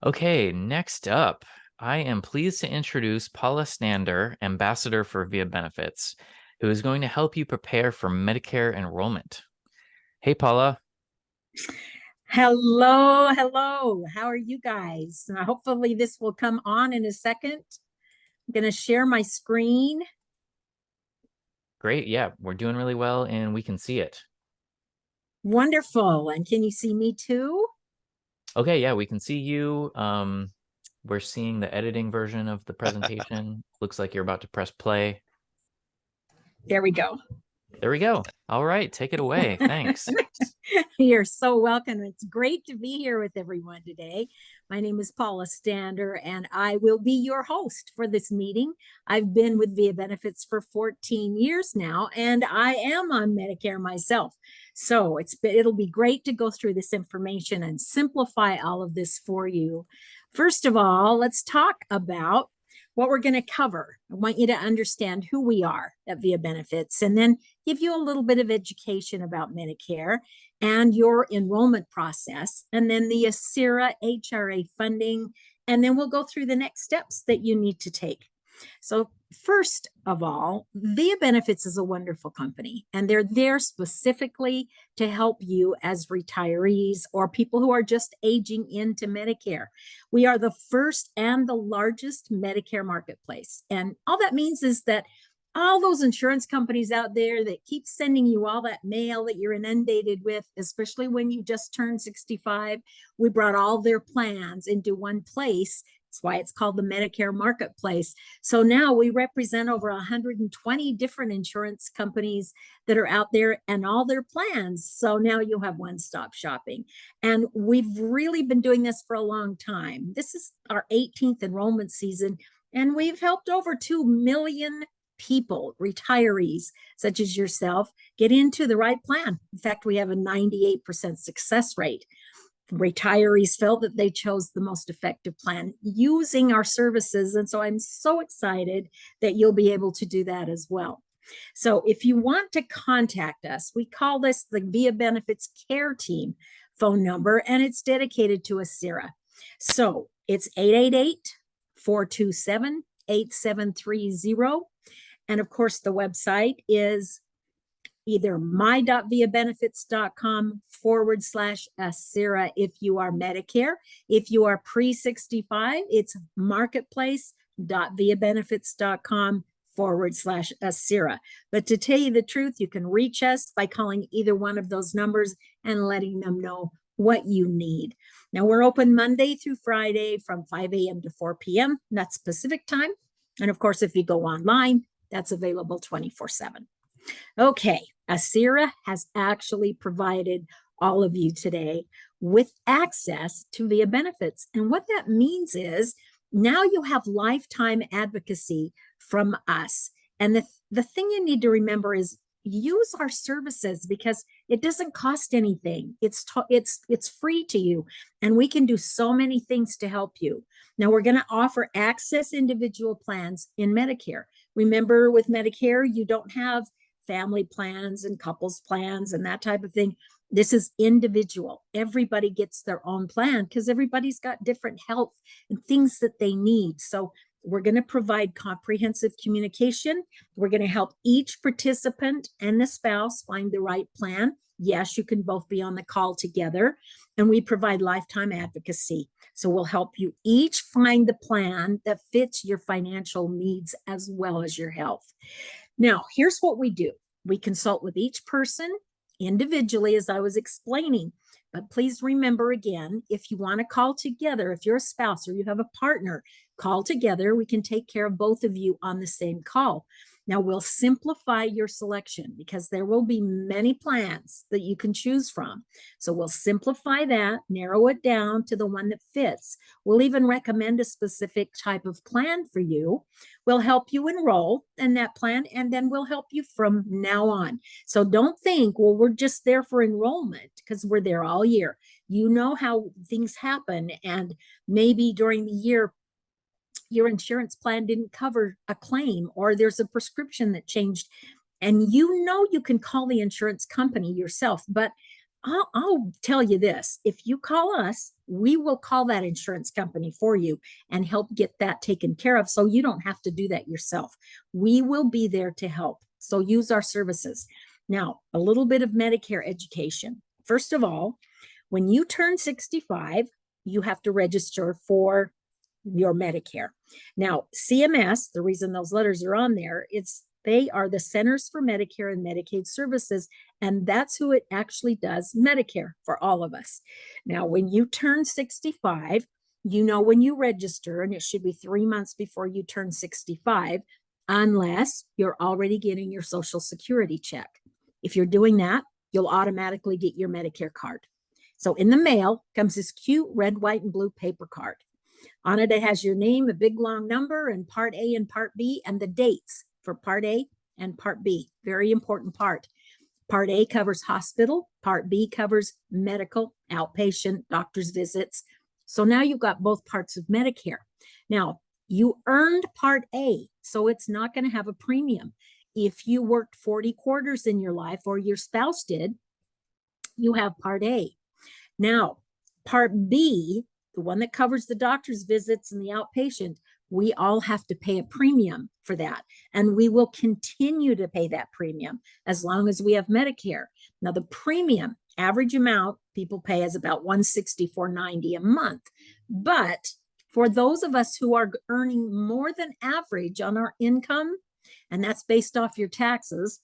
Okay, next up, I am pleased to introduce Paula Stander, Ambassador for Via Benefits, who is going to help you prepare for Medicare enrollment. Hey, Paula. Hello, hello. How are you guys? Hopefully this will come on in a second. I'm going to share my screen. Great. Yeah, we're doing really well and we can see it. Wonderful. And can you see me too? Okay, yeah, we can see you. We're seeing the editing version of the presentation. Looks like you're about to press play. There we go. There we go. All right, take it away. Thanks. You're so welcome. It's great to be here with everyone today. My name is Paula Stander, and I will be your host for this meeting. I've been with Via Benefits for 14 years now, and I am on Medicare myself. So it'll be great to go through this information and simplify all of this for you. First of all, let's talk about what we're going to cover. I want you to understand who we are at Via Benefits and then give you a little bit of education about Medicare and your enrollment process, and then the ACIRA HRA funding, and then we'll go through the next steps that you need to take. So first of all, Via Benefits is a wonderful company, and they're there specifically to help you as retirees or people who are just aging into Medicare. We are the first and the largest Medicare marketplace. And all that means is that all those insurance companies out there that keep sending you all that mail that you're inundated with, especially when you just turned 65, we brought all their plans into one place. That's why it's called the Medicare Marketplace. So now we represent over 120 different insurance companies that are out there and all their plans. So now you have one-stop shopping. And we've really been doing this for a long time. This is our 18th enrollment season, and we've helped over 2 million people, retirees such as yourself, get into the right plan. In fact, we have a 98% success rate. Retirees felt that they chose the most effective plan using our services. And so I'm so excited that you'll be able to do that as well. So if you want to contact us, we call this the Via Benefits Care Team phone number, and it's dedicated to ACIRA. So it's 888-427-8730. And of course, the website is either my.viabenefits.com/ACIRA if you are Medicare. If you are pre-65, it's marketplace.viabenefits.com/ACIRA. But to tell you the truth, you can reach us by calling either one of those numbers and letting them know what you need. Now, we're open Monday through Friday from 5 a.m. to 4 p.m. That's Pacific time. And of course, if you go online, that's available 24/7. Okay, ACIRA has actually provided all of you today with access to Via Benefits. And what that means is now you have lifetime advocacy from us. And the thing you need to remember is use our services because it doesn't cost anything. It's free to you, and we can do so many things to help you. Now we're going to offer access individual plans in Medicare. Remember, with Medicare, you don't have family plans and couples plans and that type of thing. This is individual. Everybody gets their own plan because everybody's got different health and things that they need. So we're going to provide comprehensive communication. We're going to help each participant and the spouse find the right plan. Yes, you can both be on the call together, and we provide lifetime advocacy. So we'll help you each find the plan that fits your financial needs as well as your health. Now, here's what we do. We consult with each person individually, as I was explaining. But please remember again, if you want to call together, if you're a spouse or you have a partner, call together. We can take care of both of you on the same call. Now, we'll simplify your selection because there will be many plans that you can choose from. So we'll simplify that, narrow it down to the one that fits. We'll even recommend a specific type of plan for you. We'll help you enroll in that plan, and then we'll help you from now on. So don't think, well, we're just there for enrollment, because we're there all year. You know how things happen, and maybe during the year, your insurance plan didn't cover a claim, or there's a prescription that changed, and you know you can call the insurance company yourself, but I'll tell you this. If you call us, we will call that insurance company for you and help get that taken care of so you don't have to do that yourself. We will be there to help. So use our services. Now, a little bit of Medicare education. First of all, when you turn 65, you have to register for your Medicare. Now, CMS, the reason those letters are on there, they are the Centers for Medicare and Medicaid Services, and that's who it actually does Medicare for all of us. Now, when you turn 65, you know when you register, and it should be 3 months before you turn 65, unless you're already getting your Social Security check. If you're doing that, you'll automatically get your Medicare card. So in the mail comes this cute red, white, and blue paper card. On it, it has your name, a big long number, and Part A and Part B, and the dates for Part A and Part B. Very important part. Part A covers hospital. Part B covers medical, outpatient, doctor's visits. So now you've got both parts of Medicare. Now, you earned Part A, so it's not going to have a premium. If you worked 40 quarters in your life or your spouse did, you have Part A. Now, Part B, the one that covers the doctor's visits and the outpatient, we all have to pay a premium for that. And we will continue to pay that premium as long as we have Medicare. Now, the premium average amount people pay is about $164.90 a month. But for those of us who are earning more than average on our income, and that's based off your taxes,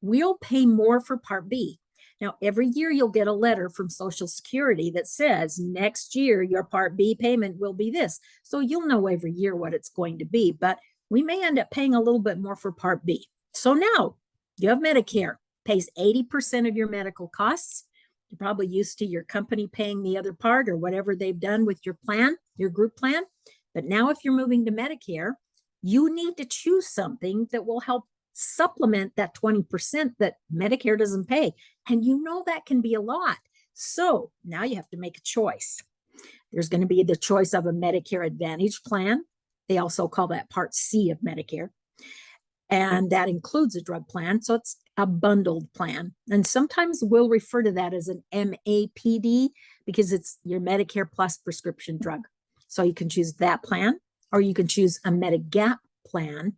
we'll pay more for Part B. Now, every year you'll get a letter from Social Security that says next year your Part B payment will be this. So you'll know every year what it's going to be, but we may end up paying a little bit more for Part B. So now you have Medicare, pays 80% of your medical costs. You're probably used to your company paying the other part or whatever they've done with your plan, your group plan. But now if you're moving to Medicare, you need to choose something that will help supplement that 20% that Medicare doesn't pay. And you know that can be a lot. So now you have to make a choice. There's going to be the choice of a Medicare Advantage plan. They also call that Part C of Medicare. And that includes a drug plan. So it's a bundled plan. And sometimes we'll refer to that as an MAPD because it's your Medicare plus prescription drug. So you can choose that plan, or you can choose a Medigap plan.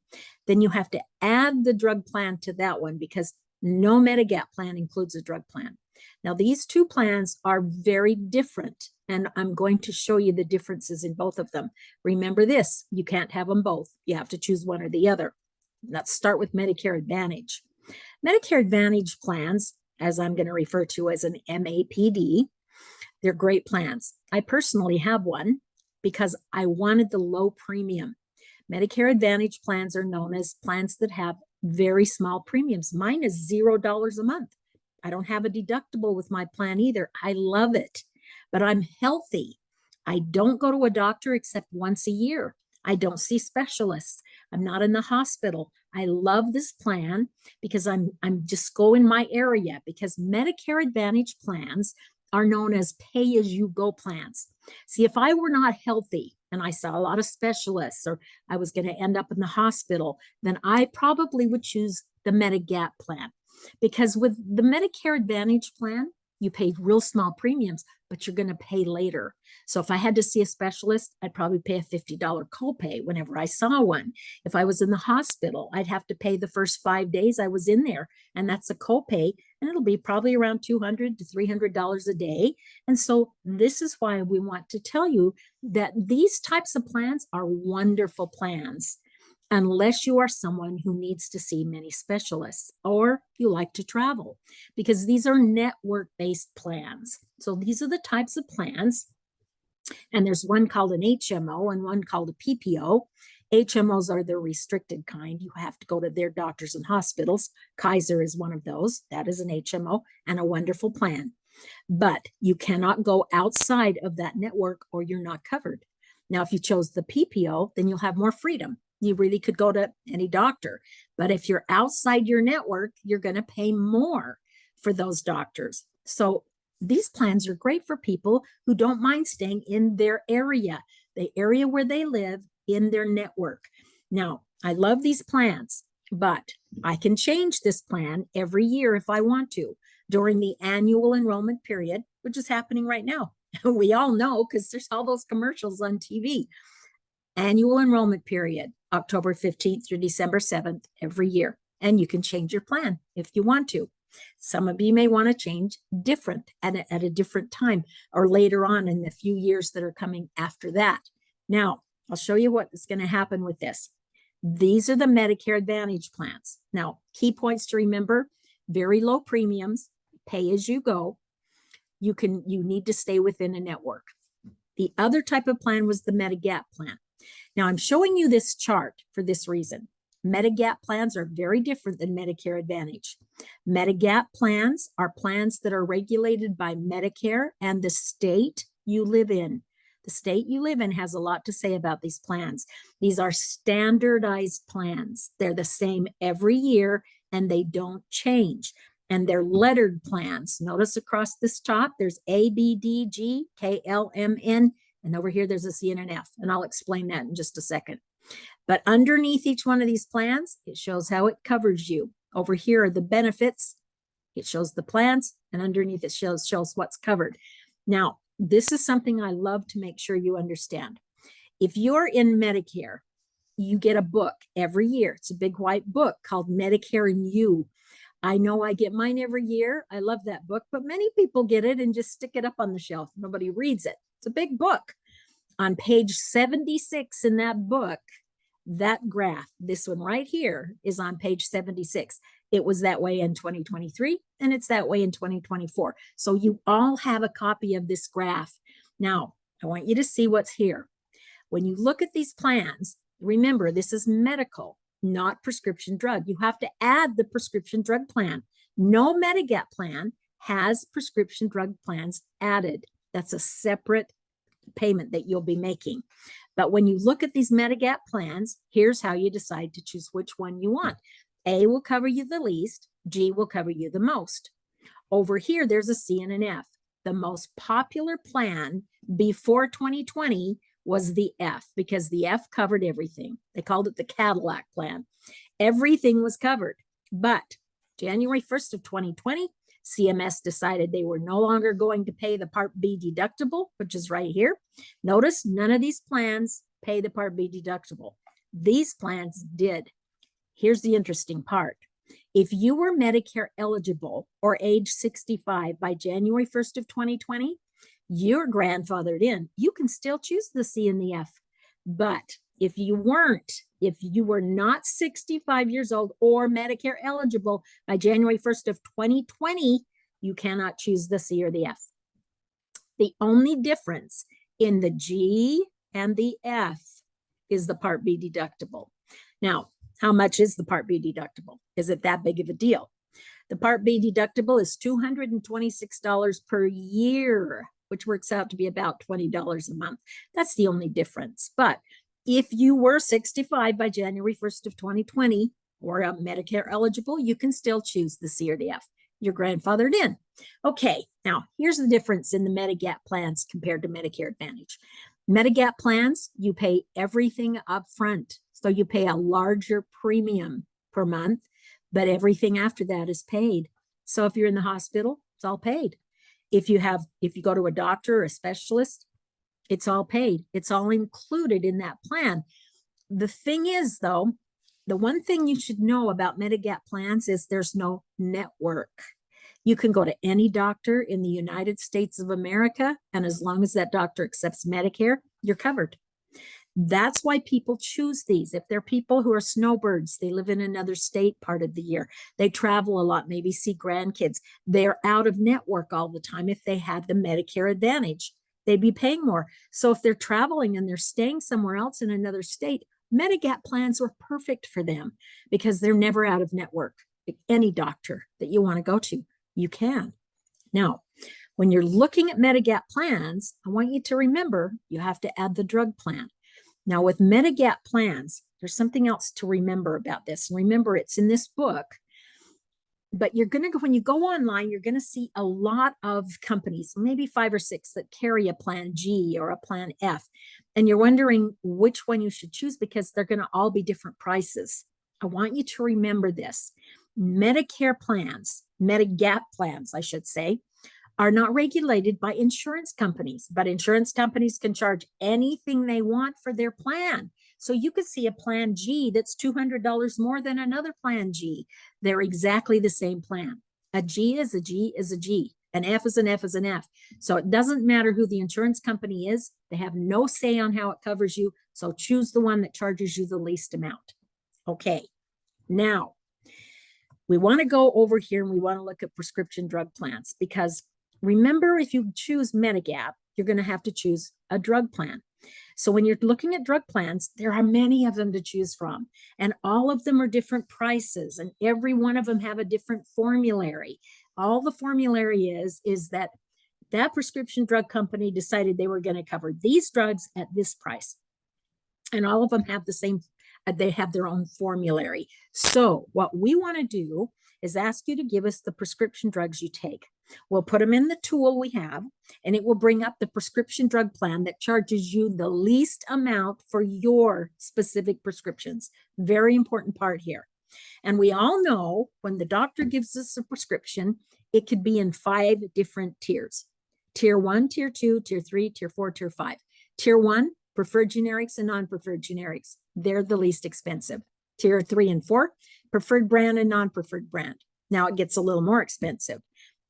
Then you have to add the drug plan to that one because no Medigap plan includes a drug plan. Now, these two plans are very different, and I'm going to show you the differences in both of them. Remember this, you can't have them both. You have to choose one or the other. Let's start with Medicare Advantage. Medicare Advantage plans, as I'm going to refer to as an MAPD, they're great plans. I personally have one because I wanted the low premium. Medicare Advantage plans are known as plans that have very small premiums. Mine is $0 a month. I don't have a deductible with my plan either. I love it, but I'm healthy. I don't go to a doctor except once a year. I don't see specialists. I'm not in the hospital. I love this plan because I'm just go in my area because Medicare Advantage plans are known as pay-as-you-go plans. See, if I were not healthy and I saw a lot of specialists or I was going to end up in the hospital, then I probably would choose the Medigap plan. Because with the Medicare Advantage plan, you pay real small premiums, but you're going to pay later. So if I had to see a specialist, I'd probably pay a $50 copay whenever I saw one. If I was in the hospital, I'd have to pay the first 5 days I was in there, and that's a copay, and it'll be probably around $200 to $300 a day. And so this is why we want to tell you that these types of plans are wonderful plans, unless you are someone who needs to see many specialists or you like to travel, because these are network-based plans. So these are the types of plans, and there's one called an HMO and one called a PPO. HMOs are the restricted kind. You have to go to their doctors and hospitals. Kaiser is one of those. That is an HMO and a wonderful plan. But you cannot go outside of that network or you're not covered. Now, if you chose the PPO, then you'll have more freedom. You really could go to any doctor. But if you're outside your network, you're going to pay more for those doctors. So these plans are great for people who don't mind staying in their area, the area where they live, in their network. Now, I love these plans, but I can change this plan every year if I want to. during the annual enrollment period, which is happening right now. We all know because there's all those commercials on TV. Annual enrollment period, October 15th through December 7th every year. And you can change your plan if you want to. Some of you may want to change different at a different time or later on in the few years that are coming after that. Now, I'll show you what is going to happen with this. These are the Medicare Advantage plans. Now, key points to remember: very low premiums, pay as you go. You need to stay within a network. The other type of plan was the Medigap plan. Now, I'm showing you this chart for this reason. Medigap plans are very different than Medicare Advantage. Medigap plans are plans that are regulated by Medicare and the state you live in. The state you live in has a lot to say about these plans. These are standardized plans. They're the same every year and they don't change. And they're lettered plans. Notice across this top, there's A, B, D, G, K, L, M, N, and over here there's a C and an F. And I'll explain that in just a second. But underneath each one of these plans, it shows how it covers you. Over here are the benefits. It shows the plans, and underneath it shows what's covered. Now, this is something I love to make sure you understand. If you're in Medicare, you get a book every year. It's a big white book called Medicare and You. I know I get mine every year. I love that book, but many people get it and just stick it up on the shelf. Nobody reads it. It's a big book. On page 76 in that book, that graph, this one right here, is on page 76. It was that way in 2023, and it's that way in 2024. So you all have a copy of this graph. Now, I want you to see what's here. When you look at these plans, remember, this is medical, not prescription drug. You have to add the prescription drug plan. No Medigap plan has prescription drug plans added. That's a separate payment that you'll be making. But when you look at these Medigap plans, here's how you decide to choose which one you want. A will cover you the least, G will cover you the most. Over here, there's a C and an F. The most popular plan before 2020 was the F, because the F covered everything. They called it the Cadillac plan. Everything was covered. But January 1st of 2020, CMS decided they were no longer going to pay the Part B deductible, which is right here. Notice none of these plans pay the Part B deductible. These plans did. Here's the interesting part. If you were Medicare eligible or age 65 by January 1st of 2020, you're grandfathered in. You can still choose the C and the F. But if you were not 65 years old or Medicare eligible by January 1st of 2020, you cannot choose the C or the F. The only difference in the G and the F is the Part B deductible. Now, how much is the Part B deductible? Is it that big of a deal? The Part B deductible is $226 per year, which works out to be about $20 a month. That's the only difference. But if you were 65 by January 1st of 2020 or Medicare eligible, you can still choose the C or the F. You're grandfathered in. Okay, now here's the difference in the Medigap plans compared to Medicare Advantage. Medigap plans, you pay everything up front. So you pay a larger premium per month, but everything after that is paid. So if you're in the hospital, it's all paid. If you go to a doctor or a specialist, it's all paid. It's all included in that plan. The thing is, though, the one thing you should know about Medigap plans is there's no network. You can go to any doctor in the United States of America, and as long as that doctor accepts Medicare, you're covered. That's why people choose these. If they're people who are snowbirds, they live in another state part of the year, they travel a lot, maybe see grandkids, they're out of network all the time. If they had the Medicare Advantage, they'd be paying more. So if they're traveling and they're staying somewhere else in another state, Medigap plans were perfect for them because they're never out of network. Any doctor that you want to go to, you can. Now, when you're looking at Medigap plans, I want you to remember you have to add the drug plan. Now, with Medigap plans, there's something else to remember about this. And remember, it's in this book. But you're going to go, when you go online, you're going to see a lot of companies, maybe 5 or 6 that carry a plan G or a plan F. And you're wondering which one you should choose because they're going to all be different prices. I want you to remember this. Medicare plans, Medigap plans, I should say, are not regulated by insurance companies, but insurance companies can charge anything they want for their plan. So you could see a plan G that's $200 more than another plan G. They're exactly the same plan. A G is a G is a G. An F is an F is an F. So it doesn't matter who the insurance company is. They have no say on how it covers you. So choose the one that charges you the least amount. Okay, now we want to go over here and we want to look at prescription drug plans, because remember, if you choose Medigap, you're going to have to choose a drug plan. So when you're looking at drug plans, there are many of them to choose from, and all of them are different prices, and every one of them have a different formulary. All the formulary is that prescription drug company decided they were going to cover these drugs at this price. And all of them have the same, they have their own formulary. So what we want to do is ask you to give us the prescription drugs you take. We'll put them in the tool we have, and it will bring up the prescription drug plan that charges you the least amount for your specific prescriptions. Very important part here. And we all know when the doctor gives us a prescription, it could be in 5 different tiers. Tier 1, Tier 2, Tier 3, Tier 4, Tier 5. Tier 1, preferred generics and non-preferred generics. They're the least expensive. Tier 3 and 4, preferred brand and non-preferred brand. Now it gets a little more expensive.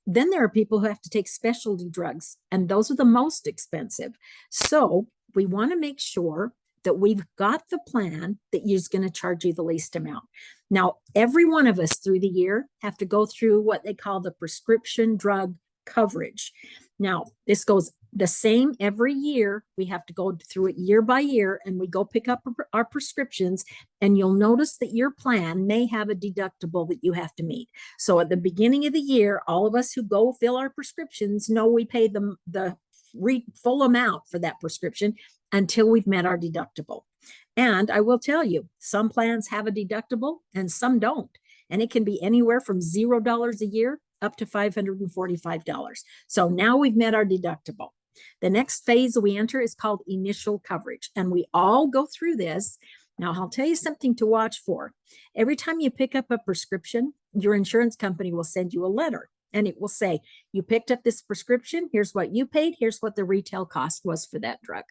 Then there are people who have to take specialty drugs, and those are the most expensive. So we want to make sure that we've got the plan that is going to charge you the least amount. Now, every one of us through the year have to go through what they call the prescription drug coverage. Now, this goes the same every year. We have to go through it year by year, and we go pick up our prescriptions, and you'll notice that your plan may have a deductible that you have to meet. So at the beginning of the year, all of us who go fill our prescriptions know we pay the full amount for that prescription until we've met our deductible. And I will tell you, some plans have a deductible and some don't. And it can be anywhere from $0 a year up to $545. So now we've met our deductible. The next phase we enter is called initial coverage. And we all go through this. Now, I'll tell you something to watch for. Every time you pick up a prescription, your insurance company will send you a letter. And it will say, you picked up this prescription. Here's what you paid. Here's what the retail cost was for that drug.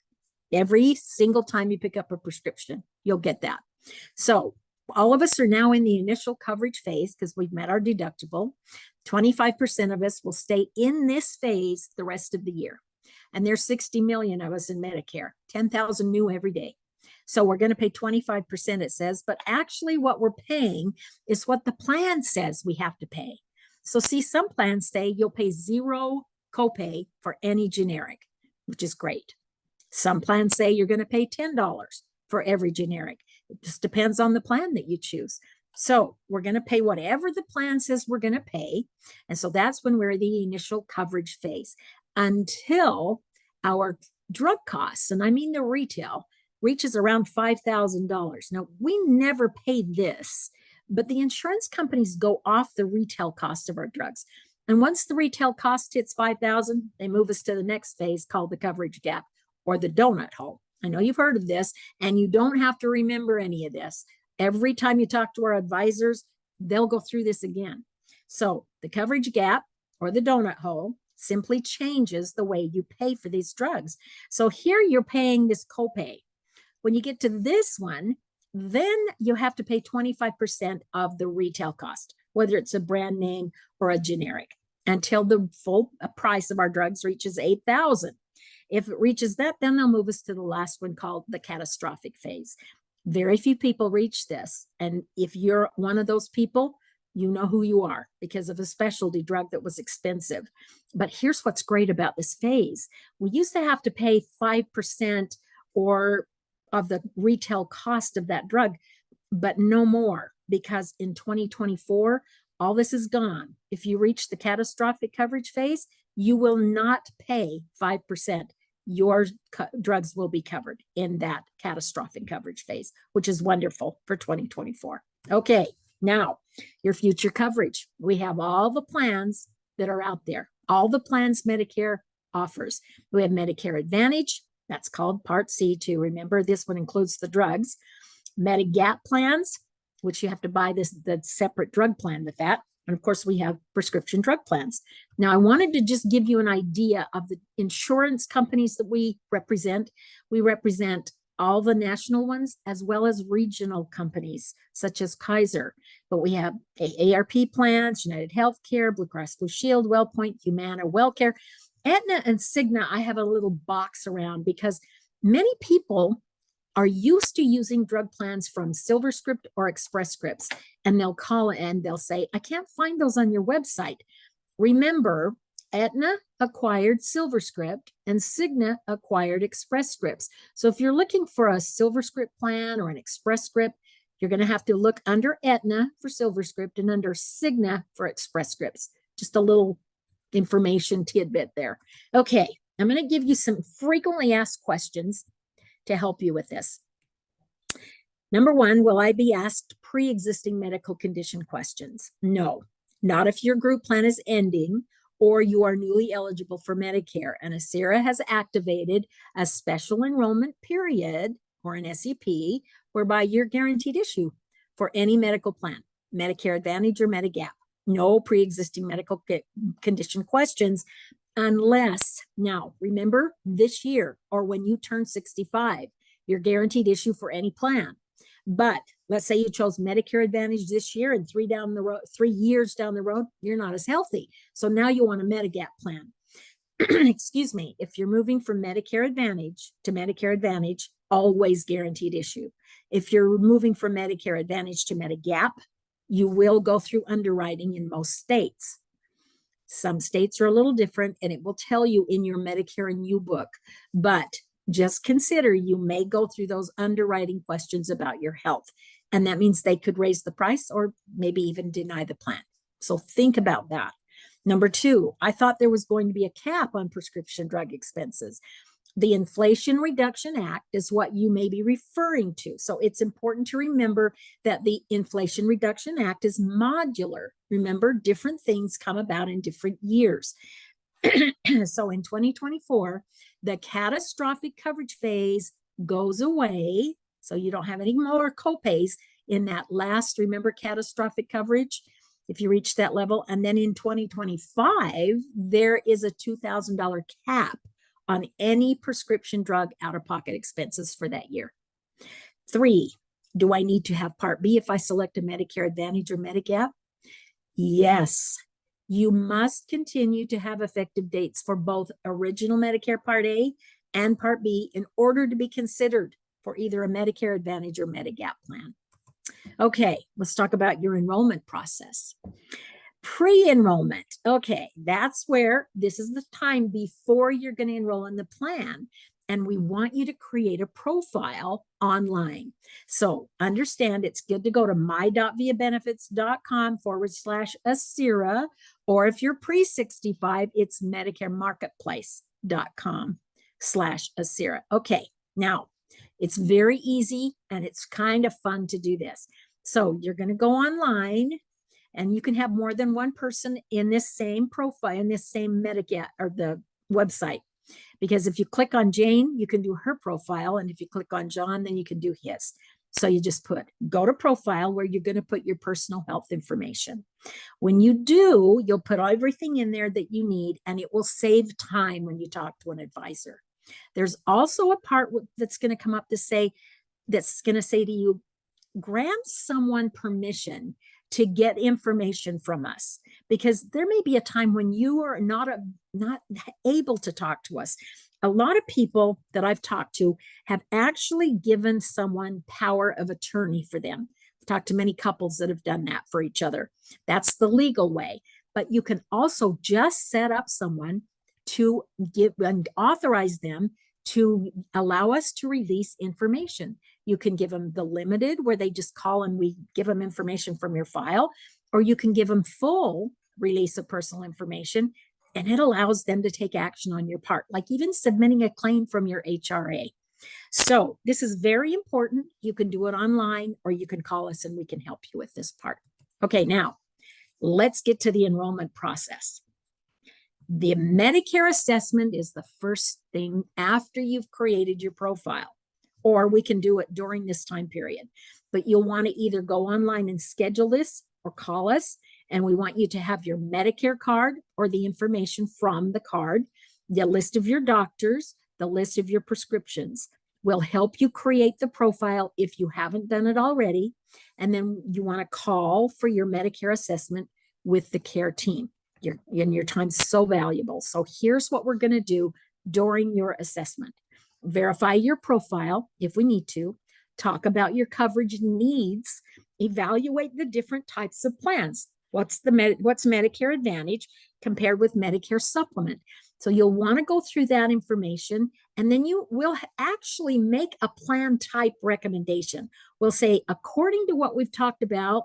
Every single time you pick up a prescription, you'll get that. So all of us are now in the initial coverage phase because we've met our deductible. 25% of us will stay in this phase the rest of the year. And there's 60 million of us in Medicare, 10,000 new every day. So we're going to pay 25%, it says, but actually what we're paying is what the plan says we have to pay. So see, some plans say you'll pay 0 copay for any generic, which is great. Some plans say you're going to pay $10 for every generic. It just depends on the plan that you choose. So we're going to pay whatever the plan says we're going to pay. And so that's when we're in the initial coverage phase until our drug costs, and I mean the retail, reaches around $5,000. Now, we never pay this, but the insurance companies go off the retail cost of our drugs. And once the retail cost hits $5,000, they move us to the next phase called the coverage gap or the donut hole. I know you've heard of this, and you don't have to remember any of this. Every time you talk to our advisors, they'll go through this again. So the coverage gap or the donut hole simply changes the way you pay for these drugs. So here you're paying this copay. When you get to this one, then you have to pay 25% of the retail cost, whether it's a brand name or a generic, until the full price of our drugs reaches $8,000. If it reaches that, then they'll move us to the last one called the catastrophic phase. Very few people reach this. And if you're one of those people, you know who you are because of a specialty drug that was expensive. But here's what's great about this phase. We used to have to pay 5% or of the retail cost of that drug, but no more, because in 2024, all this is gone. If you reach the catastrophic coverage phase, you will not pay 5%. Your drugs will be covered in that catastrophic coverage phase, which is wonderful for 2024. Okay, now your future coverage. We have all the plans that are out there, all the plans Medicare offers. We have Medicare Advantage. That's called Part C too. Remember, this one includes the drugs. Medigap plans, which you have to buy the separate drug plan with that. And of course, we have prescription drug plans. Now, I wanted to just give you an idea of the insurance companies that we represent. We represent all the national ones as well as regional companies such as Kaiser. But we have AARP plans, United Healthcare, Blue Cross Blue Shield, WellPoint, Humana, WellCare, Aetna, and Cigna. I have a little box around because many people are used to using drug plans from SilverScript or Express Scripts, and they'll call and they'll say, I can't find those on your website. Remember, Aetna acquired SilverScript and Cigna acquired Express Scripts. So if you're looking for a SilverScript plan or an Express Script, you're going to have to look under Aetna for SilverScript and under Cigna for Express Scripts. Just a little information tidbit there. Okay, I'm going to give you some frequently asked questions to help you with this. Number one, will I be asked pre-existing medical condition questions? No, not if your group plan is ending or you are newly eligible for Medicare and ACERA has activated a special enrollment period or an SEP whereby you're guaranteed issue for any medical plan, Medicare Advantage or Medigap. No pre-existing medical condition questions unless, now remember this year or when you turn 65, you're guaranteed issue for any plan. But let's say you chose Medicare Advantage this year and 3 years down the road, you're not as healthy. So now you want a Medigap plan. Excuse me, if you're moving from Medicare Advantage to Medicare Advantage, always guaranteed issue. If you're moving from Medicare Advantage to Medigap, you will go through underwriting in most states. Some states are a little different, and it will tell you in your Medicare and U book, but just consider you may go through those underwriting questions about your health. And that means they could raise the price or maybe even deny the plan. So think about that. Number two, I thought there was going to be a cap on prescription drug expenses. The Inflation Reduction Act is what you may be referring to. So it's important to remember that the Inflation Reduction Act is modular. Remember, different things come about in different years. So in 2024, the catastrophic coverage phase goes away. So you don't have any more copays in that last, remember, catastrophic coverage if you reach that level. And then in 2025, there is a $2,000 cap on any prescription drug out-of-pocket expenses for that year. 3, do I need to have Part B if I select a Medicare Advantage or Medigap? Yes, you must continue to have effective dates for both original Medicare Part A and Part B in order to be considered for either a Medicare Advantage or Medigap plan. Okay, let's talk about your enrollment process. Pre-enrollment. Okay, that's where this is the time before you're going to enroll in the plan. And we want you to create a profile online. So understand it's good to go to my.viabenefits.com/ACERA, or if you're pre-65, it's medicaremarketplace.com/ACERA. Okay, now it's very easy and it's kind of fun to do this. So you're going to go online. And you can have more than one person in this same profile, in this same Medigap or the website. Because if you click on Jane, you can do her profile. And if you click on John, then you can do his. So you just go to profile where you're going to put your personal health information. When you do, you'll put everything in there that you need, and it will save time when you talk to an advisor. There's also a part that's going to come up to say, that's going to say to you, grant someone permission to get information from us, because there may be a time when you are not able to talk to us. A lot of people that I've talked to have actually given someone power of attorney for them. I've talked to many couples that have done that for each other. That's the legal way. But you can also just set up someone to give and authorize them to allow us to release information. You can give them the limited where they just call and we give them information from your file, or you can give them full release of personal information, and it allows them to take action on your part, like even submitting a claim from your HRA. So this is very important. You can do it online or you can call us and we can help you with this part. Okay, now let's get to the enrollment process. The Medicare assessment is the first thing after you've created your profile, or we can do it during this time period. But you'll want to either go online and schedule this or call us. And we want you to have your Medicare card or the information from the card, the list of your doctors, the list of your prescriptions. We'll help you create the profile if you haven't done it already. And then you want to call for your Medicare assessment with the care team. Your time's so valuable. So here's what we're going to do during your assessment. Verify your profile if we need to, talk about your coverage needs, evaluate the different types of plans. What's Medicare Advantage compared with Medicare Supplement? So you'll want to go through that information, and then you will actually make a plan type recommendation. We'll say, according to what we've talked about,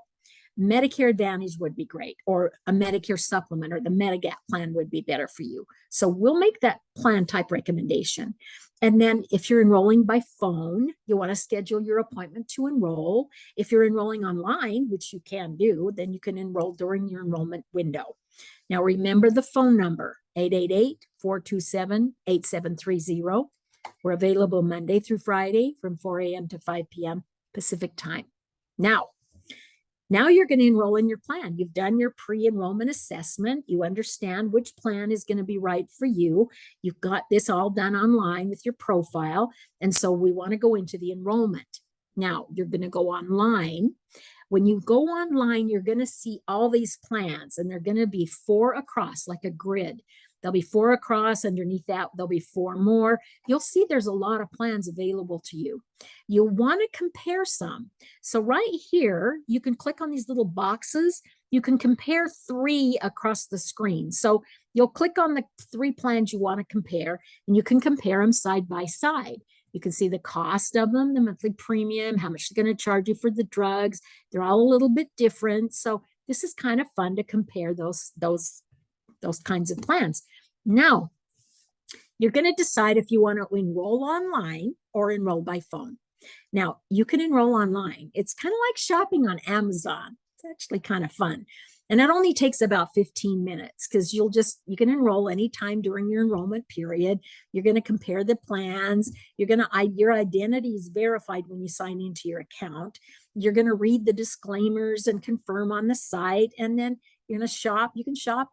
Medicare Advantage would be great, or a Medicare Supplement or the Medigap plan would be better for you. So we'll make that plan type recommendation. And then if you're enrolling by phone, you want to schedule your appointment to enroll. If you're enrolling online, which you can do, then you can enroll during your enrollment window. Now remember the phone number, 888-427-8730. We're available Monday through Friday from 4 a.m. to 5 p.m. Pacific time. Now you're going to enroll in your plan. You've done your pre-enrollment assessment. You understand which plan is going to be right for you. You've got this all done online with your profile. And so we want to go into the enrollment. Now you're going to go online. When you go online, you're going to see all these plans, and they're going to be 4 across, like a grid. There'll be 4 across. Underneath that, there'll be 4 more. You'll see there's a lot of plans available to you. You'll want to compare some. So right here, you can click on these little boxes. You can compare 3 across the screen. So you'll click on the 3 plans you want to compare, and you can compare them side by side. You can see the cost of them, the monthly premium, how much they're going to charge you for the drugs. They're all a little bit different. So this is kind of fun to compare those kinds of plans. Now, you're going to decide if you want to enroll online or enroll by phone. Now, you can enroll online. It's kind of like shopping on Amazon. It's actually kind of fun. And it only takes about 15 minutes because you can enroll anytime during your enrollment period. You're going to compare the plans. Your identity is verified when you sign into your account. You're going to read the disclaimers and confirm on the site. And then you're going to shop. You can shop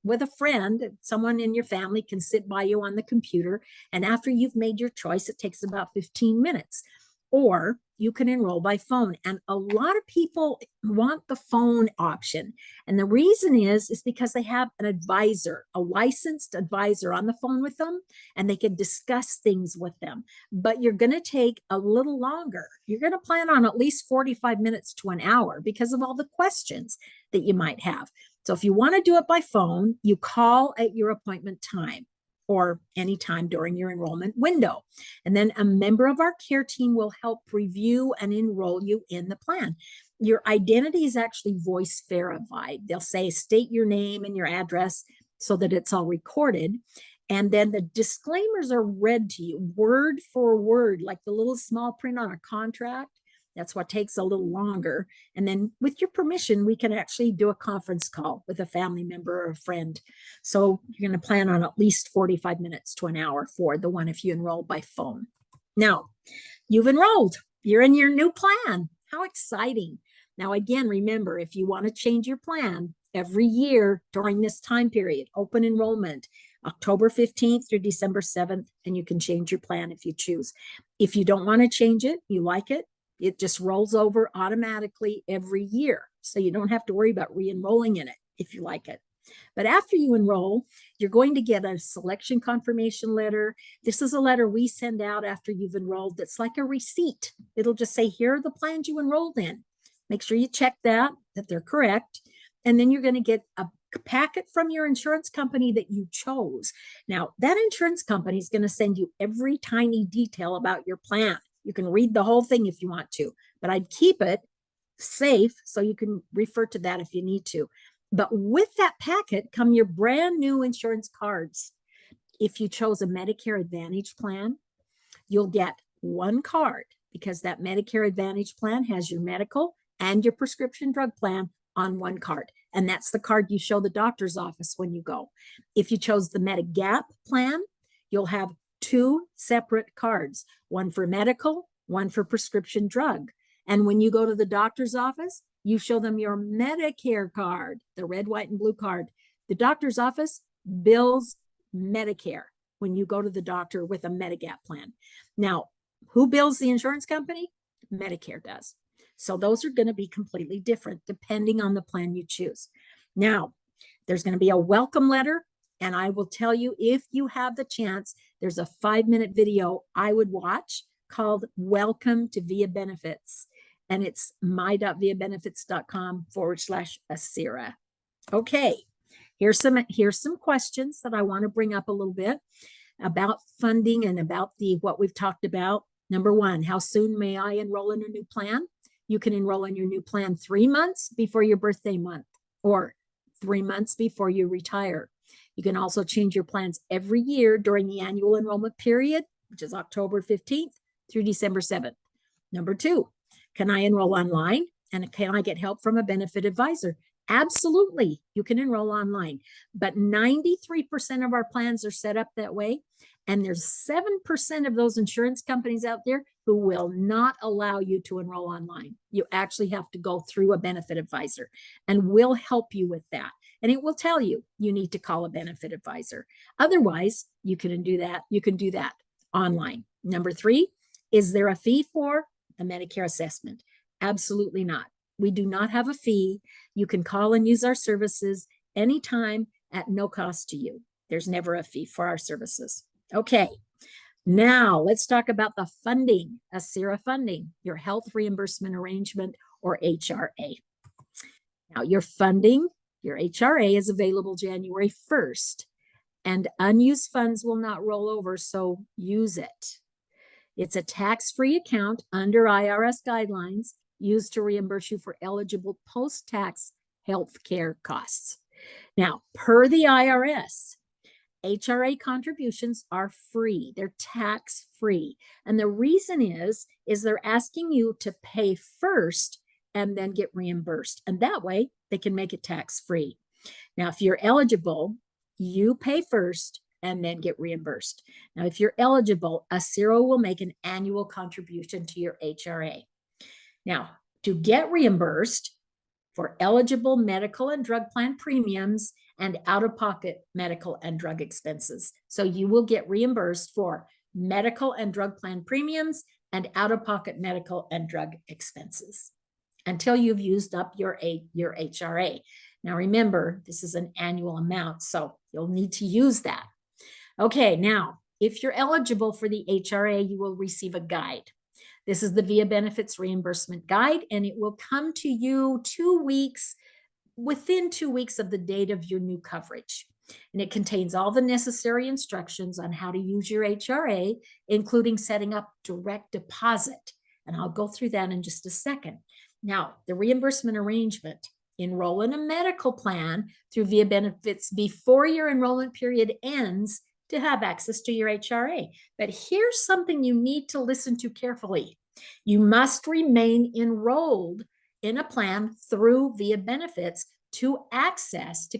with a friend. Someone in your family can sit by you on the computer. And after you've made your choice, it takes about 15 minutes. Or you can enroll by phone. And a lot of people want the phone option. And the reason is because they have an advisor, a licensed advisor on the phone with them, and they can discuss things with them. But you're going to take a little longer. You're going to plan on at least 45 minutes to an hour because of all the questions that you might have. So if you want to do it by phone, you call at your appointment time or anytime during your enrollment window. And then a member of our care team will help review and enroll you in the plan. Your identity is actually voice verified. They'll say, state your name and your address so that it's all recorded. And then the disclaimers are read to you word for word, like the little small print on a contract. That's what takes a little longer. And then with your permission, we can actually do a conference call with a family member or a friend. So you're going to plan on at least 45 minutes to an hour for the one if you enroll by phone. Now, you've enrolled. You're in your new plan. How exciting. Now, again, remember, if you want to change your plan every year during this time period, open enrollment, October 15th through December 7th, and you can change your plan if you choose. If you don't want to change it, you like it, it just rolls over automatically every year. So you don't have to worry about re-enrolling in it if you like it. But after you enroll, you're going to get a selection confirmation letter. This is a letter we send out after you've enrolled that's like a receipt. It'll just say, here are the plans you enrolled in. Make sure you check that they're correct. And then you're going to get a packet from your insurance company that you chose. Now, that insurance company is going to send you every tiny detail about your plan. You can read the whole thing if you want to, but I'd keep it safe so you can refer to that if you need to. But with that packet come your brand new insurance cards. If you chose a Medicare Advantage plan, you'll get one card because that Medicare Advantage plan has your medical and your prescription drug plan on one card. And that's the card you show the doctor's office when you go. If you chose the Medigap plan, you'll have 2 separate cards, one for medical one for prescription drug. And when you go to the doctor's office, you show them your Medicare card, the red, white, and blue card. The doctor's office bills Medicare when you go to the doctor with a Medigap plan. Now, who bills the insurance company? Medicare does. So those are going to be completely different depending on the plan you choose. Now, there's going to be a welcome letter. And I will tell you, if you have the chance, there's a 5-minute video I would watch called Welcome to Via Benefits. And it's my.viabenefits.com/Asira. Okay, here's some questions that I want to bring up a little bit about funding and about what we've talked about. Number one, how soon may I enroll in a new plan? You can enroll in your new plan 3 months before your birthday month or 3 months before you retire. You can also change your plans every year during the annual enrollment period, which is October 15th through December 7th. Number two, can I enroll online? And can I get help from a benefit advisor? Absolutely, you can enroll online. But 93% of our plans are set up that way. And there's 7% of those insurance companies out there who will not allow you to enroll online. You actually have to go through a benefit advisor, and we'll help you with that. And it will tell you need to call a benefit advisor. Otherwise, you can do that. You can do that online. Number three, is there a fee for a Medicare assessment? Absolutely not. We do not have a fee. You can call and use our services anytime at no cost to you. There's never a fee for our services. Okay, now let's talk about the funding, Asira funding, your health reimbursement arrangement, or HRA. Now, your funding, your HRA is available January 1st, and unused funds will not roll over, so use it. It's a tax-free account under IRS guidelines used to reimburse you for eligible post-tax health care costs. Now, per the IRS, HRA contributions are free. They're tax-free. And the reason is they're asking you to pay first and then get reimbursed. And that way they can make it tax-free. Now, if you're eligible, you pay first and then get reimbursed. Now, if you're eligible, Asira will make an annual contribution to your HRA. Now, to get reimbursed for eligible medical and drug plan premiums and out-of-pocket medical and drug expenses. So you will get reimbursed for medical and drug plan premiums and out-of-pocket medical and drug expenses until you've used up your HRA. Now remember, this is an annual amount, so you'll need to use that. Okay, now, if you're eligible for the HRA, you will receive a guide. This is the Via Benefits Reimbursement Guide, and it will come to you within 2 weeks of the date of your new coverage. And it contains all the necessary instructions on how to use your HRA, including setting up direct deposit. And I'll go through that in just a second. Now, the reimbursement arrangement: enroll in a medical plan through Via Benefits before your enrollment period ends to have access to your HRA. But here's something you need to listen to carefully. You must remain enrolled in a plan through Via Benefits to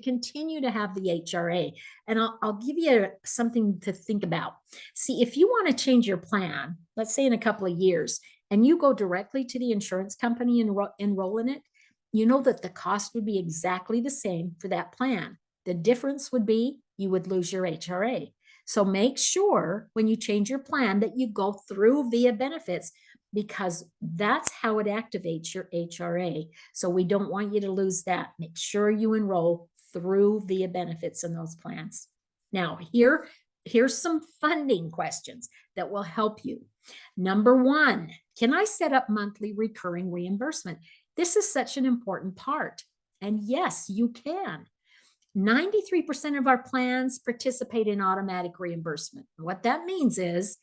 continue to have the HRA. And I'll give you something to think about. See, if you want to change your plan, let's say in a couple of years, and you go directly to the insurance company and enroll in it, you know that the cost would be exactly the same for that plan. The difference would be you would lose your HRA. So make sure when you change your plan that you go through Via Benefits, because that's how it activates your HRA. So we don't want you to lose that. Make sure you enroll through Via Benefits in those plans. Now, here's some funding questions that will help you. Number one, can I set up monthly recurring reimbursement? This is such an important part. And yes, you can. 93% of our plans participate in automatic reimbursement. What that means is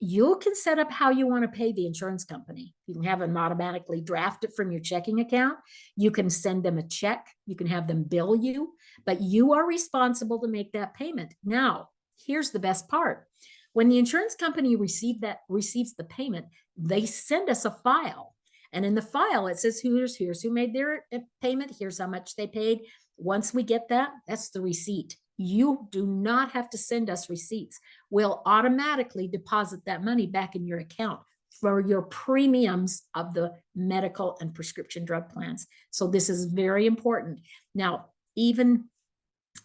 you can set up how you want to pay the insurance company. You can have them automatically draft it from your checking account. You can send them a check. You can have them bill you, but you are responsible to make that payment. Now, here's the best part. When the insurance company receives the payment, they send us a file. And in the file, it says here's who made their payment. Here's how much they paid. Once we get that, that's the receipt. You do not have to send us receipts. We'll automatically deposit that money back in your account for your premiums of the medical and prescription drug plans. So this is very important. Now, even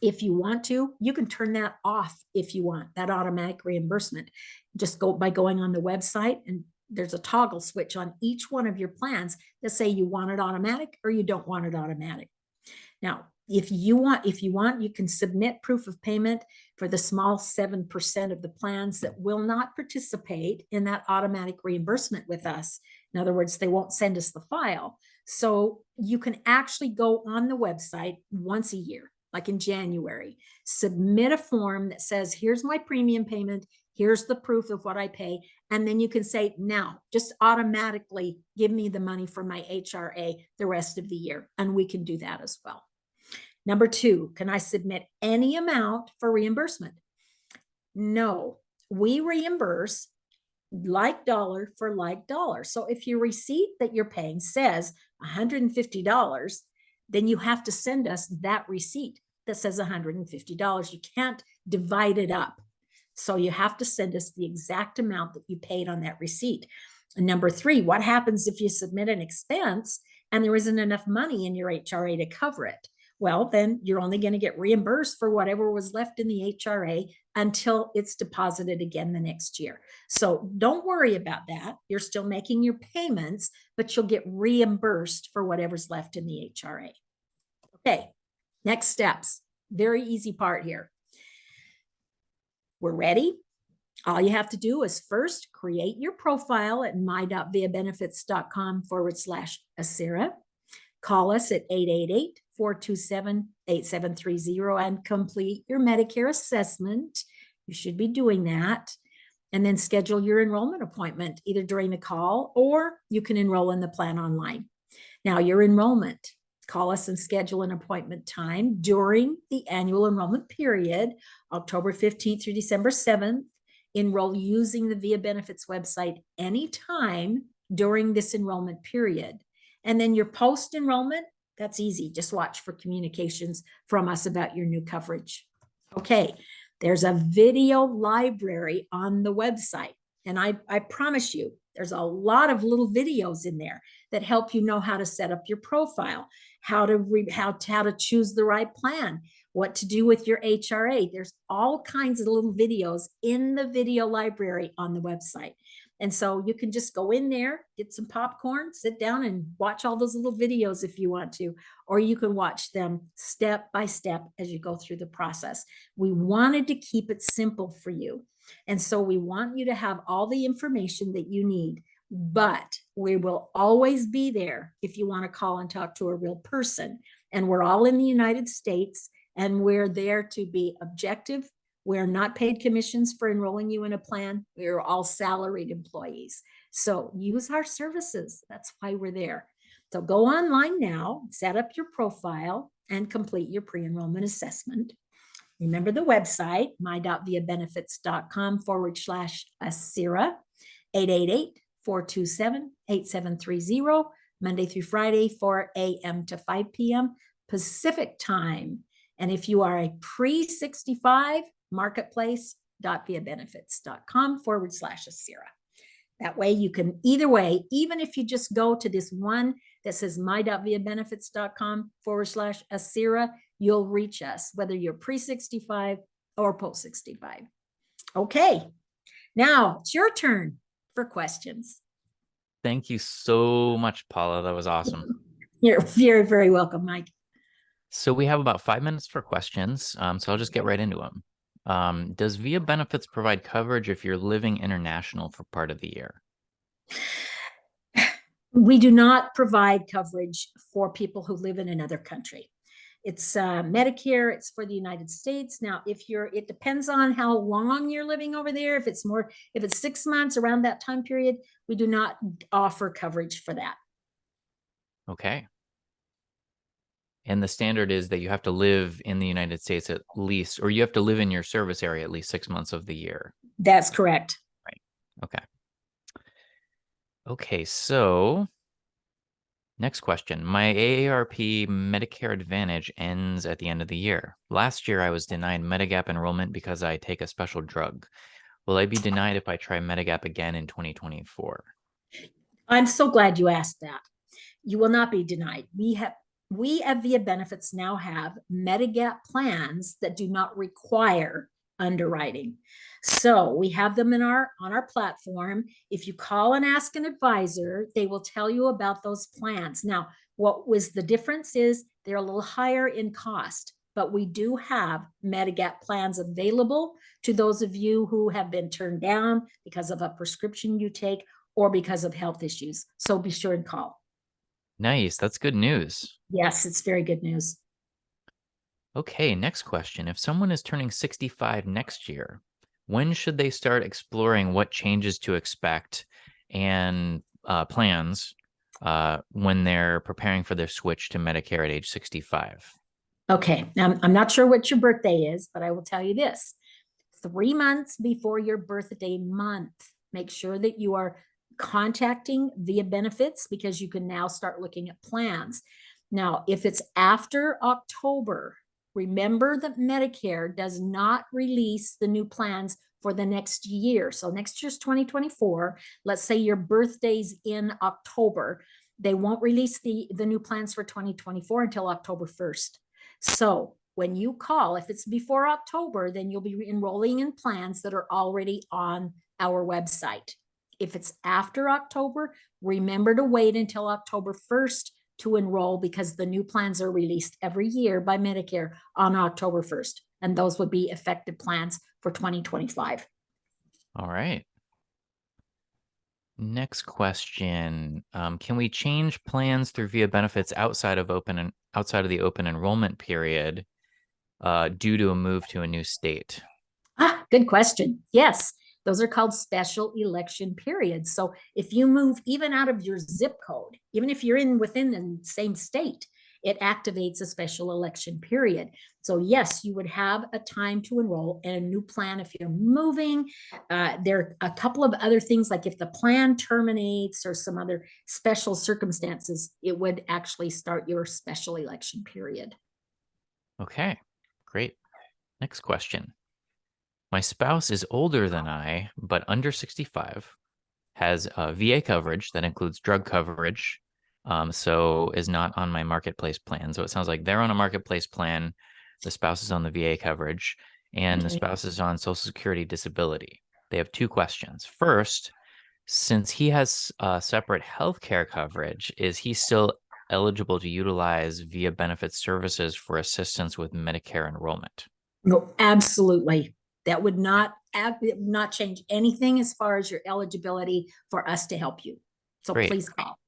if you want to, you can turn that off if you want, that automatic reimbursement. Just go by going on the website, and there's a toggle switch on each one of your plans that say you want it automatic or you don't want it automatic. Now, if you want, you can submit proof of payment for the small 7% of the plans that will not participate in that automatic reimbursement with us. In other words, they won't send us the file. So you can actually go on the website once a year, like in January, submit a form that says, here's my premium payment, here's the proof of what I pay. And then you can say, now just automatically give me the money for my HRA the rest of the year. And we can do that as well. Number 2, can I submit any amount for reimbursement? No, we reimburse like dollar for like dollar. So if your receipt that you're paying says $150, then you have to send us that receipt that says $150. You can't divide it up. So you have to send us the exact amount that you paid on that receipt. And number 3, what happens if you submit an expense and there isn't enough money in your HRA to cover it? Well, then you're only going to get reimbursed for whatever was left in the HRA until it's deposited again the next year. So don't worry about that. You're still making your payments, but you'll get reimbursed for whatever's left in the HRA. Okay, next steps. Very easy part here. We're ready. All you have to do is first create your profile at my.viabenefits.com/Acira. Call us at 888-427-8730 and complete your Medicare assessment. You should be doing that. And then schedule your enrollment appointment either during the call or you can enroll in the plan online. Now, your enrollment, call us and schedule an appointment time during the annual enrollment period, October 15th through December 7th. Enroll using the Via Benefits website anytime during this enrollment period. And then your post-enrollment, that's easy. Just watch for communications from us about your new coverage. Okay, there's a video library on the website. And I promise you, there's a lot of little videos in there that help you know how to set up your profile, how to choose the right plan, what to do with your HRA. There's all kinds of little videos in the video library on the website. And so you can just go in there, get some popcorn, sit down and watch all those little videos if you want to, or you can watch them step by step as you go through the process. We wanted to keep it simple for you. And so we want you to have all the information that you need, but we will always be there if you want to call and talk to a real person. And we're all in the United States, and we're there to be objective. We're not paid commissions for enrolling you in a plan. We're all salaried employees. So use our services. That's why we're there. So go online now, set up your profile, and complete your pre-enrollment assessment. Remember the website, my.viabenefits.com/Acira, 888-427-8730, Monday through Friday, 4 a.m. to 5 p.m. Pacific time. And if you are a pre-65, marketplace.viabenefits.com/Acira. That way you can, either way, even if you just go to this one that says my.viabenefits.com/Acira, you'll reach us, whether you're pre-65 or post-65. Okay, now it's your turn for questions. Thank you so much, Paula. That was awesome. You're very, very welcome, Mike. So we have about 5 minutes for questions. So I'll just get right into them. Does Via Benefits provide coverage if you're living international for part of the year? We do not provide coverage for people who live in another country. It's Medicare. It's for the United States. Now, it depends on how long you're living over there. If it's 6 months, around that time period, we do not offer coverage for that. Okay. And the standard is that you have to live in the United States at least, or you have to live in your service area at least 6 months of the year. That's correct. Right. Okay. Okay, so next question. My AARP Medicare Advantage ends at the end of the year. Last year, I was denied Medigap enrollment because I take a special drug. Will I be denied if I try Medigap again in 2024? I'm so glad you asked that. You will not be denied. We at Via Benefits now have Medigap plans that do not require underwriting. So we have them in our on our platform. If you call and ask an advisor, they will tell you about those plans. Now, what was the difference is they're a little higher in cost, but we do have Medigap plans available to those of you who have been turned down because of a prescription you take or because of health issues. So be sure and call. Nice. That's good news. Yes, it's very good news. Okay, next question. If someone is turning 65 next year, when should they start exploring what changes to expect and plans when they're preparing for their switch to Medicare at age 65? Okay, now I'm not sure what your birthday is, but I will tell you this. 3 months before your birthday month, make sure that you are contacting Via Benefits because you can now start looking at plans. Now, if it's after October, remember that Medicare does not release the new plans for the next year. So next year's 2024. Let's say your birthday's in October. They won't release the new plans for 2024 until October 1st. So when you call, if it's before October, then you'll be enrolling in plans that are already on our website. If it's after October, remember to wait until October 1st to enroll because the new plans are released every year by Medicare on October 1st. And those would be effective plans for 2025. All right. Next question. Can we change plans through Via Benefits outside of the open enrollment period due to a move to a new state? Good question. Yes, those are called special election periods. So if you move even out of your zip code, even if you're within the same state, it activates a special election period. So yes, you would have a time to enroll in a new plan if you're moving. There are a couple of other things, like if the plan terminates or some other special circumstances, it would actually start your special election period. Okay, great. Next question. My spouse is older than I, but under 65, has VA coverage that includes drug coverage, so is not on my marketplace plan. So it sounds like they're on a marketplace plan, the spouse is on the VA coverage, and the spouse is on Social Security disability. They have two questions. First, since he has separate healthcare coverage, is he still eligible to utilize Via Benefit services for assistance with Medicare enrollment? No, absolutely. That would not change anything as far as your eligibility for us to help you. So Great. please call.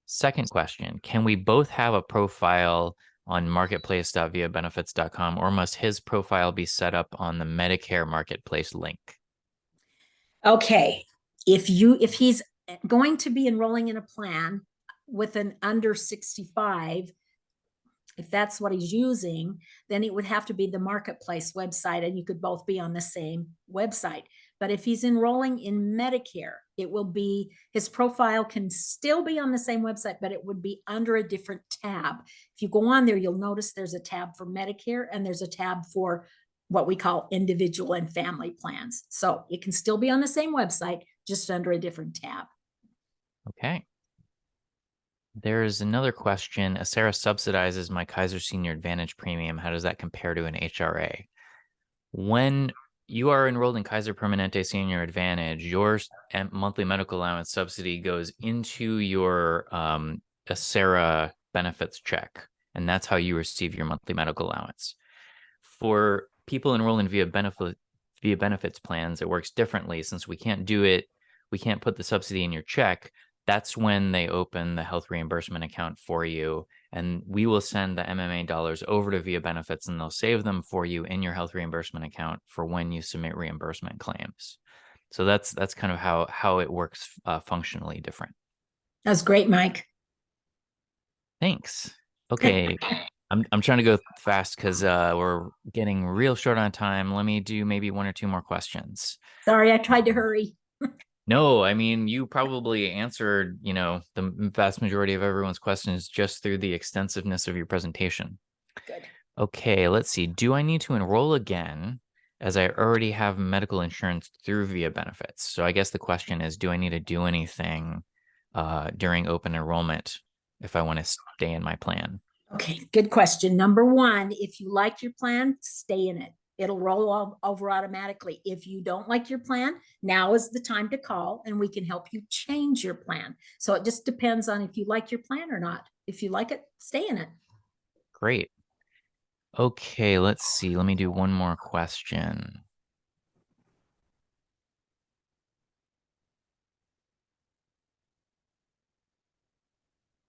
Second question, can we both have a profile on marketplace.viabenefits.com, or must his profile be set up on the Medicare marketplace link? Okay. If he's going to be enrolling in a plan with an under 65, if that's what he's using, then it would have to be the marketplace website and you could both be on the same website. But if he's enrolling in Medicare, it will be, his profile can still be on the same website, but it would be under a different tab. If you go on there, you'll notice there's a tab for Medicare and there's a tab for what we call individual and family plans. So it can still be on the same website, just under a different tab. Okay. There's another question. Sarah subsidizes my Kaiser Senior Advantage premium. How does that compare to an HRA? When you are enrolled in Kaiser Permanente Senior Advantage, your monthly medical allowance subsidy goes into your Sarah benefits check, and that's how you receive your monthly medical allowance. For people enrolling via benefits plans, it works differently. Since we can't put the subsidy in your check. That's when they open the health reimbursement account for you, and we will send the MMA dollars over to Via Benefits, and they'll save them for you in your health reimbursement account for when you submit reimbursement claims. So that's kind of how it works functionally different. That's great, Mike. Thanks. Okay. I'm trying to go fast because we're getting real short on time. Let me do maybe one or two more questions. Sorry, I tried to hurry. No, I mean, you probably answered, the vast majority of everyone's questions just through the extensiveness of your presentation. Good. Okay, let's see. Do I need to enroll again as I already have medical insurance through Via Benefits? So I guess the question is, do I need to do anything during open enrollment if I want to stay in my plan? Okay, good question. Number one, if you like your plan, stay in it. It'll roll over automatically. If you don't like your plan, now is the time to call and we can help you change your plan. So it just depends on if you like your plan or not. If you like it, stay in it. Great. Okay, let's see. Let me do one more question.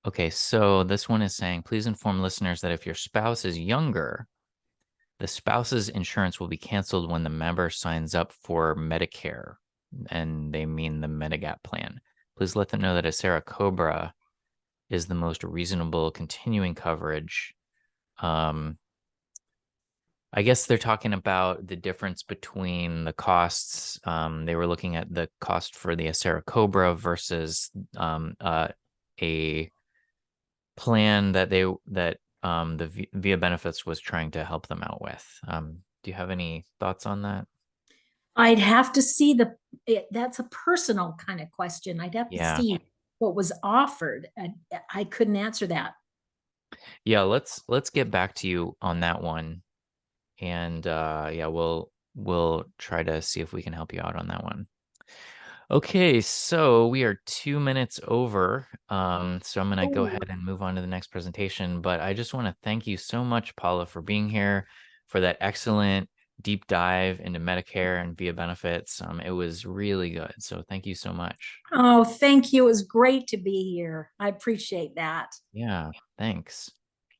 Okay, so this one is saying, please inform listeners that if your spouse is younger, the spouse's insurance will be canceled when the member signs up for Medicare, and they mean the Medigap plan. Please let them know that Acera Cobra is the most reasonable continuing coverage. I guess they're talking about the difference between the costs. They were looking at the cost for the Acera Cobra versus a plan that the Via Benefits was trying to help them out with. Do you have any thoughts on that? I'd have to see that's a personal kind of question. I'd have to Yeah. see what was offered. I couldn't answer that. Yeah, let's get back to you on that one. And yeah, we'll try to see if we can help you out on that one. Okay, so we are 2 minutes over. So I'm gonna go Oh, ahead and move on to the next presentation. But I just want to thank you so much, Paula, for being here, for that excellent deep dive into Medicare and Via Benefits. It was really good. So thank you so much. oh, thank you. It was great to be here. I appreciate that. Yeah, thanks.